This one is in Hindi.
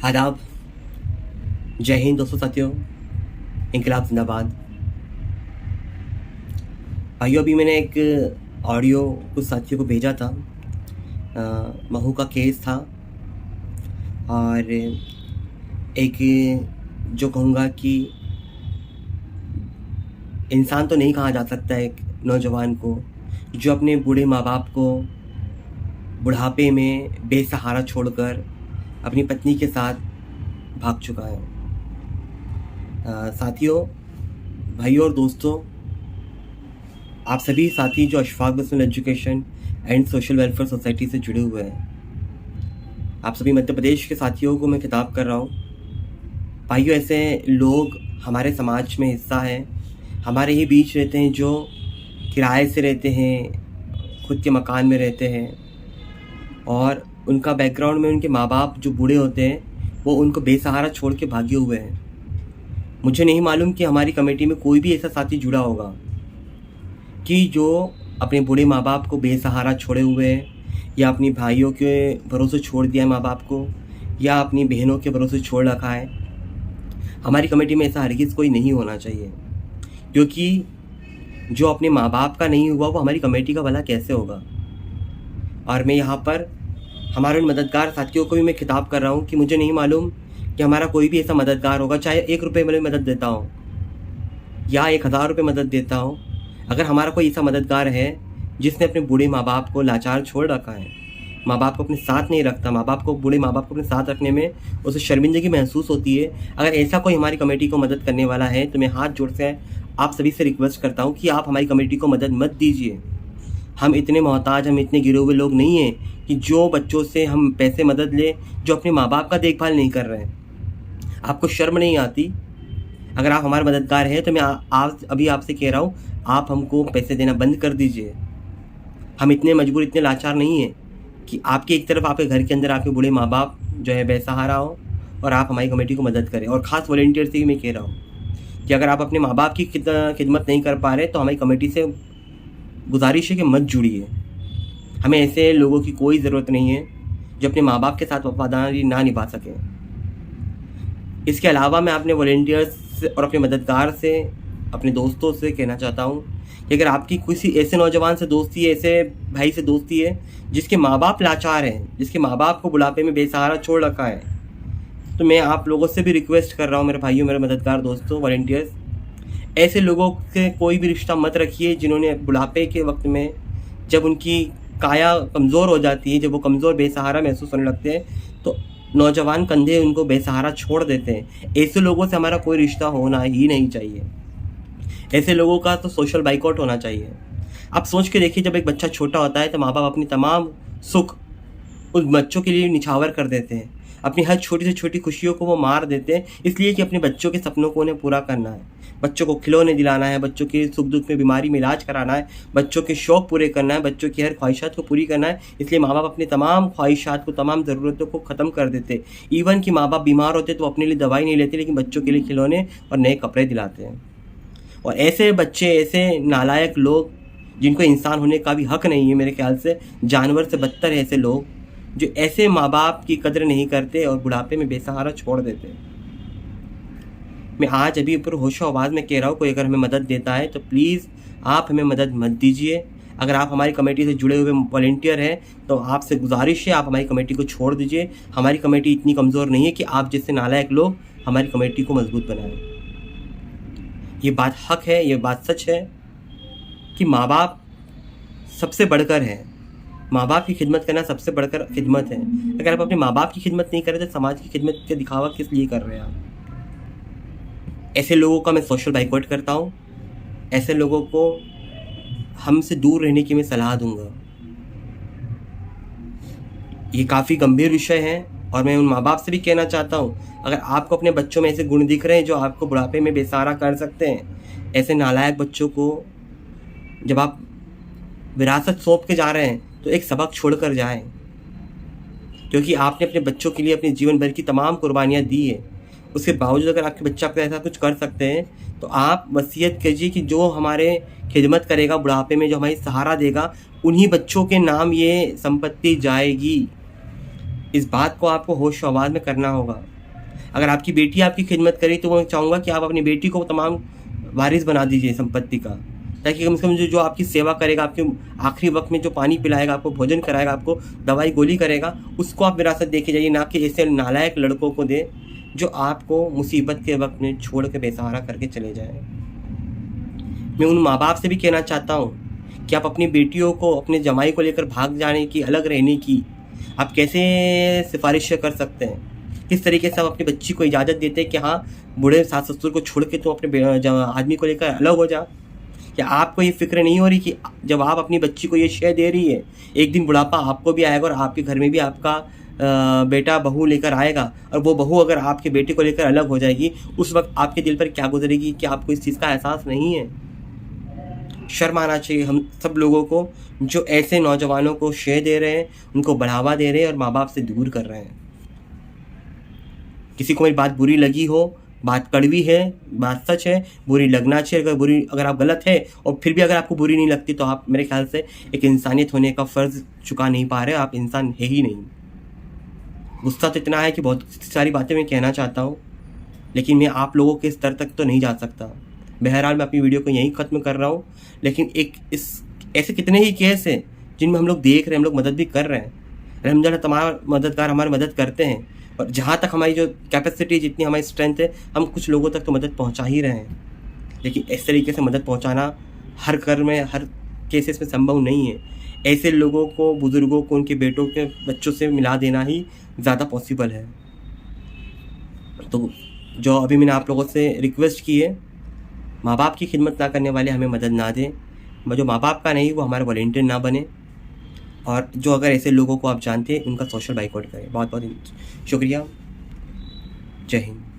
आदाब, जय हिंद दोस्तों साथियों, इनकलाब जिंदाबाद। भाइयों, अभी मैंने एक ऑडियो कुछ साथियों को भेजा था। महू का केस था और एक जो कहूँगा कि इंसान तो नहीं कहा जा सकता है, एक नौजवान को जो अपने बूढ़े माँ बाप को बुढ़ापे में बेसहारा छोड़कर अपनी पत्नी के साथ भाग चुका है। साथियों, भाइयों और दोस्तों, आप सभी साथी जो Ashfaq Bismil education and social welfare society से जुड़े हुए हैं, आप सभी मध्य प्रदेश के साथियों को मैं खिताब कर रहा हूँ। भाइयों, ऐसे लोग हमारे समाज में हिस्सा हैं, हमारे ही बीच रहते हैं, जो किराए से रहते हैं, खुद के मकान में रहते हैं और उनका बैकग्राउंड में उनके माँ बाप जो बूढ़े होते हैं वो उनको बेसहारा छोड़ के भागे हुए हैं। मुझे नहीं मालूम कि हमारी कमेटी में कोई भी ऐसा साथी जुड़ा होगा कि जो अपने बूढ़े माँ बाप को बेसहारा छोड़े हुए हैं, या अपनी भाइयों के भरोसे छोड़ दिया है माँ बाप को, या अपनी बहनों के भरोसे छोड़ रखा है। हमारी कमेटी में ऐसा हरगिज़ कोई नहीं होना चाहिए, क्योंकि जो अपने माँ बाप का नहीं हुआ वो हमारी कमेटी का भला कैसे होगा। और मैं यहाँ पर हमारे उन मददगार साथियों को भी मैं खिताब कर रहा हूँ कि मुझे नहीं मालूम कि हमारा कोई भी ऐसा मददगार होगा, चाहे 1 रुपये में मदद देता हो या 1000 रुपये मदद देता हो। अगर हमारा कोई ऐसा मददगार है जिसने अपने बूढ़े माँ बाप को लाचार छोड़ रखा है, माँ बाप को अपने साथ नहीं रखता, माँ बाप को, बूढ़े माँ बाप को अपने साथ रखने में उसे शर्मिंदगी महसूस होती है, अगर ऐसा कोई हमारी कमेटी को मदद करने वाला है तो मैं हाथ जोड़ से आप सभी से रिक्वेस्ट करता हूँ कि आप हमारी कमेटी को मदद मत दीजिए। हम इतने मोहताज, हम इतने गिरे हुए लोग नहीं हैं कि जो बच्चों से हम पैसे मदद लें जो अपने माँ बाप का देखभाल नहीं कर रहे हैं। आपको शर्म नहीं आती? अगर आप हमारे मददगार हैं तो मैं अभी आपसे कह रहा हूँ, आप हमको पैसे देना बंद कर दीजिए। हम इतने मजबूर, इतने लाचार नहीं हैं कि आपके एक तरफ आपके घर के अंदर आपके बूढ़े माँ बाप जो है बेसहारा हो और आप हमारी कमेटी को मदद करें। और ख़ास वॉलंटियर से भी मैं कह रहा हूँ कि अगर आप अपने माँ बाप की खिदमत नहीं कर पा रहे तो हमारी कमेटी से गुजारिश है कि मत जुड़िए। हमें ऐसे लोगों की कोई ज़रूरत नहीं है जो अपने माँ बाप के साथ वफादारी ना निभा सकें। इसके अलावा मैं अपने वॉलंटियर्स और अपने मददगार से, अपने दोस्तों से कहना चाहता हूँ कि अगर आपकी किसी ऐसे नौजवान से दोस्ती है, ऐसे भाई से दोस्ती है जिसके माँ बाप लाचार हैं, जिसके माँ बाप को बुढ़ापे में बेसहारा छोड़ रखा है, तो मैं आप लोगों से भी रिक्वेस्ट कर रहा हूँ, मेरे भाइयों, मेरे मददगार दोस्तों, वॉलंटियर्स, ऐसे लोगों से कोई भी रिश्ता मत रखिए जिन्होंने बुढ़ापे के वक्त में, जब उनकी काया कमज़ोर हो जाती है, जब वो कमज़ोर बेसहारा महसूस होने लगते हैं, तो नौजवान कंधे उनको बेसहारा छोड़ देते हैं। ऐसे लोगों से हमारा कोई रिश्ता होना ही नहीं चाहिए। ऐसे लोगों का तो सोशल बाइकआउट होना चाहिए। आप सोच के देखिए, जब एक बच्चा छोटा होता है तो माँ बाप अपनी तमाम सुख उस बच्चों के लिए निछावर कर देते हैं, अपनी हर छोटी से छोटी खुशियों को वो मार देते हैं, इसलिए कि अपने बच्चों के सपनों को उन्हें पूरा करना है, बच्चों को खिलौने दिलाना है, बच्चों के सुख दुख में, बीमारी में इलाज कराना है, बच्चों के शौक़ पूरे करना है, बच्चों की हर ख्वाहिशात को पूरी करना है। इसलिए माँ बाप अपनी तमाम ख्वाहिशात को, तमाम ज़रूरतों को ख़त्म कर देते। इवन कि माँ बाप बीमार होते तो अपने लिए दवाई नहीं लेते, लेकिन बच्चों के लिए खिलौने और नए कपड़े दिलाते हैं। और ऐसे बच्चे, ऐसे नालायक लोग जिनको इंसान होने का भी हक नहीं है, मेरे ख्याल से जानवर से बदतर है ऐसे लोग जो ऐसे माँ बाप की कदर नहीं करते और बुढ़ापे में बेसहारा छोड़ देते। मैं आज अभी ऊपर होशो आवाज़ में कह रहा हूँ, कोई अगर हमें मदद देता है तो प्लीज़ आप हमें मदद मत दीजिए। अगर आप हमारी कमेटी से जुड़े हुए वॉलंटियर हैं तो आपसे गुजारिश है, आप हमारी कमेटी को छोड़ दीजिए। हमारी कमेटी इतनी कमज़ोर नहीं है कि आप जैसे नालायक लोग हमारी कमेटी को मजबूत बनाएं। ये बात हक है, ये बात सच है कि माँ बाप सबसे बढ़कर है। माँ बाप की खिदमत करना सबसे बढ़कर खिदमत है। अगर आप अपने माँ बाप की खिदमत नहीं कर रहे तो समाज की खिदमत का दिखावा किस लिए कर रहे हैं आप? ऐसे लोगों का मैं सोशल बाइकआउट करता हूँ। ऐसे लोगों को हमसे दूर रहने की मैं सलाह दूंगा। ये काफ़ी गंभीर विषय है और मैं उन माँ बाप से भी कहना चाहता हूँ, अगर आपको अपने बच्चों में ऐसे गुण दिख रहे हैं जो आपको बुढ़ापे में बेसहारा कर सकते हैं, ऐसे नालायक बच्चों को जब आप विरासत सौंप के जा रहे हैं तो एक सबक छोड़कर जाएं, क्योंकि आपने अपने बच्चों के लिए अपने जीवन भर की तमाम कुर्बानियाँ दी है। उसके बावजूद अगर आपके बच्चा आपका ऐसा कुछ कर सकते हैं तो आप वसीयत कीजिए कि जो हमारे खिदमत करेगा बुढ़ापे में, जो हमारी सहारा देगा, उन्हीं बच्चों के नाम ये संपत्ति जाएगी। इस बात को आपको होश-ओ-हवास में करना होगा। अगर आपकी बेटी आपकी खिदमत करे तो मैं चाहूँगा कि आप अपनी बेटी को तमाम वारिस बना दीजिए संपत्ति का, ताकि कम से कम जो आपकी सेवा करेगा, आपके आखिरी वक़्त में जो पानी पिलाएगा, आपको भोजन कराएगा, आपको दवाई गोली करेगा, उसको आप विरासत दे के जाइए, ना कि ऐसे नालायक लड़कों को दें जो आपको मुसीबत के वक़्त में छोड़ के बेसहारा करके चले जाएँ। मैं उन माँ-बाप से भी कहना चाहता हूँ कि आप अपनी बेटियों को अपने जमाई को लेकर भाग जाने की, अलग रहने की आप कैसे सिफ़ारिश कर सकते हैं? किस तरीके से आप अपनी बच्ची को इजाज़त देते हैं कि हाँ, बूढ़े सास-ससुर को छोड़ के तुम अपने आदमी को लेकर अलग हो जा? क्या आपको ये फ़िक्र नहीं हो रही कि जब आप अपनी बच्ची को ये शय दे रही है, एक दिन बुढ़ापा आपको भी आएगा और आपके घर में भी आपका बेटा बहू लेकर आएगा, और वो बहू अगर आपके बेटे को लेकर अलग हो जाएगी, उस वक़्त आपके दिल पर क्या गुज़रेगी कि आपको इस चीज़ का एहसास नहीं है? शर्म आना चाहिए हम सब लोगों को जो ऐसे नौजवानों को शय दे रहे हैं, उनको बढ़ावा दे रहे हैं और माँ-बाप से दूर कर रहे हैं। किसी को मेरी बात बुरी लगी हो, बात कड़वी है, बात सच है, बुरी लगना चाहिए। अगर आप गलत है और फिर भी अगर आपको बुरी नहीं लगती तो आप मेरे ख्याल से एक इंसानियत होने का फ़र्ज़ चुका नहीं पा रहे, आप इंसान है ही नहीं। गुस्सा तो इतना है कि बहुत सारी बातें मैं कहना चाहता हूँ, लेकिन मैं आप लोगों के स्तर तक तो नहीं जा सकता। बहरहाल मैं अपनी वीडियो को यहीं ख़त्म कर रहा हूँ, लेकिन ऐसे कितने ही केस हैं जिनमें हम लोग देख रहे हैं, हम लोग मदद भी कर रहे हैं। अलहम्दुलिल्लाह तमाम मददगार हमारी मदद करते हैं, और जहाँ तक हमारी जो कैपेसिटी, जितनी हमारी स्ट्रेंथ है, हम कुछ लोगों तक तो मदद पहुँचा ही रहे हैं। लेकिन इस तरीके से मदद पहुँचाना हर घर में, हर केसेस में संभव नहीं है। ऐसे लोगों को, बुज़ुर्गों को, उनके बेटों के बच्चों से मिला देना ही ज़्यादा पॉसिबल है। तो जो अभी मैंने आप लोगों से रिक्वेस्ट की है, माँ-बाप की खिदमत ना करने वाले हमें मदद ना दें। जो माँ-बाप का नहीं वो हमारे वॉलंटियर ना बने, और जो अगर ऐसे लोगों को आप जानते हैं उनका सोशल बाइकआउट करें। बहुत बहुत शुक्रिया। जय हिंद।